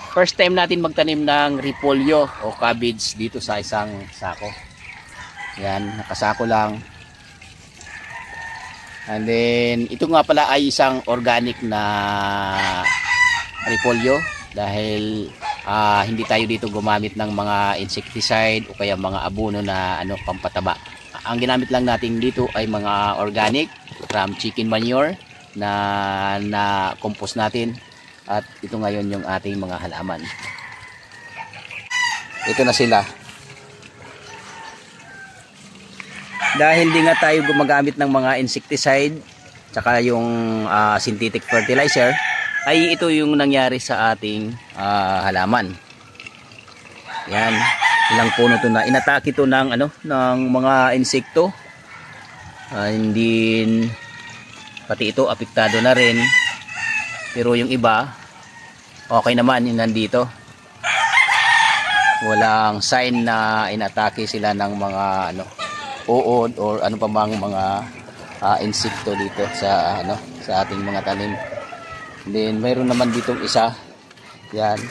First time natin magtanim ng repolyo o cabbage dito sa isang sako. Yan, nakasako lang. And then ito nga pala ay isang organic na repolyo dahil hindi tayo dito gumamit ng mga insecticide o kaya mga abono na pampataba. Ang ginamit lang natin dito ay mga organic from chicken manure na compost natin. At ito ngayon yung ating mga halaman. Ito na sila. Dahil di nga tayo gumagamit ng mga insecticide tsaka yung synthetic fertilizer, ay ito yung nangyari sa ating halaman. Yan, ilang puno to na inatake ito ng ng mga insekto. Hindi, pati ito apektado na rin. Pero yung iba okay naman, yung nandito walang sign na inatake sila ng mga uod or ano pa bang mga insekto dito sa sa ating mga tanim. Then mayroon naman ditong isa, yan,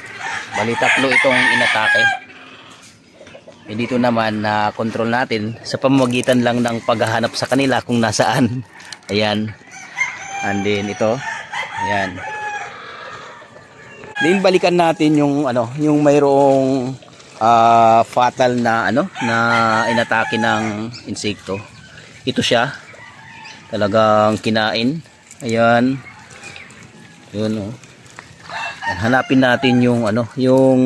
bali tatlo itong inatake. Dito naman na control natin sa pamamagitan lang ng paghahanap sa kanila kung nasaan. Ayan, and then ito, ayan. Then balikan natin yung yung mayroong fatal na na inatake ng insekto. Ito siya. Talagang kinain. Ayan. Yun, oh. Hanapin natin yung yung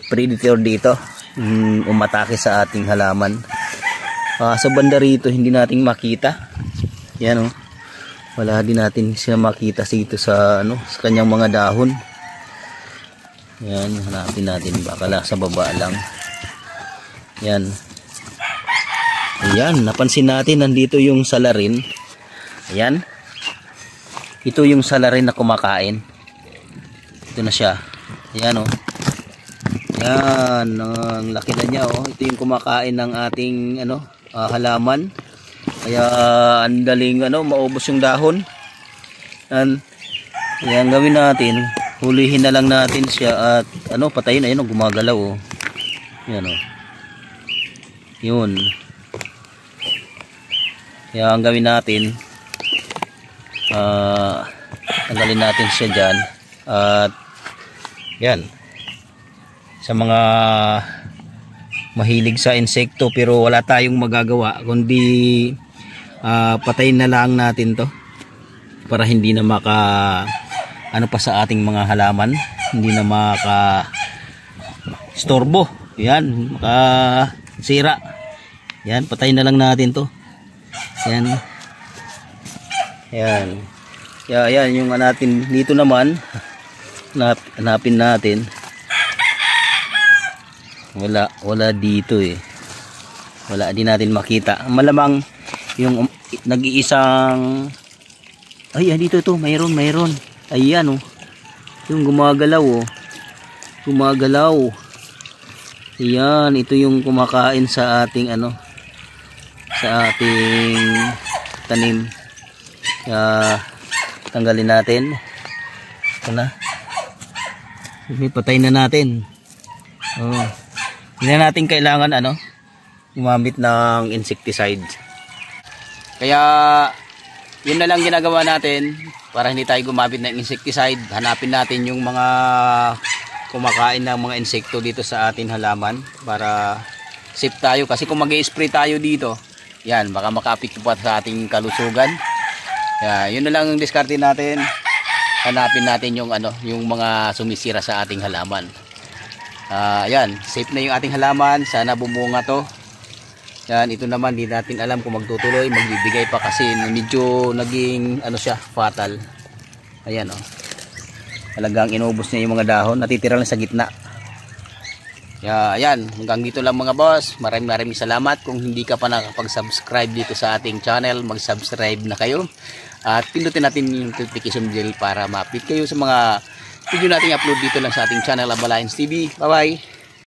predator dito. Umatake sa ating halaman. Sa banda rito hindi nating makita. Yan, oh. Wala din natin siya makita dito sa sa kanyang mga dahon. Yan, hanapin natin, baka sa baba lang. Yan. Ayan, napansin natin nandito yung salarin. Ayan. Ito yung salarin na kumakain. Ito na siya. Ayan, oh. Yan, ang laki na niya, oh. Ito yung kumakain ng ating halaman. Kaya ang daling maubos yung dahon. Yan, gawin natin, hulihin na lang natin siya at patayin. Ayun, gumagalaw, oh. Yan, oh. Yun. Kaya ang gawin natin, tanggalin natin siya dyan. At yan, sa mga mahilig sa insekto pero wala tayong magagawa kundi patayin na lang natin to para hindi na maka pa sa ating mga halaman, hindi na maka storbo. Yan, maka sira. Yan, patayin na lang natin to. Yan. Yan. Yan yung natin dito naman. Hanapin natin. Wala dito eh. Wala din natin makita. Malamang yung nag-iisang dito to, mayroon. Ayan, oh. Yung gumagalaw, oh. Gumagalaw. Ayan, ito yung kumakain sa ating sa ating tanim. Tanggalin natin. Ito na. Patay na natin. Oh. Hindi na natin kailangan gumamit ng insecticide. Kaya yun na lang ginagawa natin para hindi tayo gumamit ng insecticide. Hanapin natin yung mga kumakain ng mga insekto dito sa ating halaman para safe tayo. Kasi kung mag-i-spray tayo dito, yan, baka maka-apekto pa sa ating kalusugan. Kaya yun na lang yung diskarte natin. Hanapin natin yung yung mga sumisira sa ating halaman. Yan, safe na yung ating halaman. Sana bumunga to. Yan, ito naman di natin alam kung magtutuloy, magbibigay pa kasi medyo naging siya, fatal. Ayan, oh. Talagang inubos niya yung mga dahon, natitira lang sa gitna. Ayan, hanggang dito lang mga boss. Maraming salamat. Kung hindi ka pa nakapag-subscribe dito sa ating channel, mag-subscribe na kayo. At pindutin natin yung notification bell para ma-update kayo sa mga video nating upload dito lang sa ating channel, Abalines TV. Bye bye!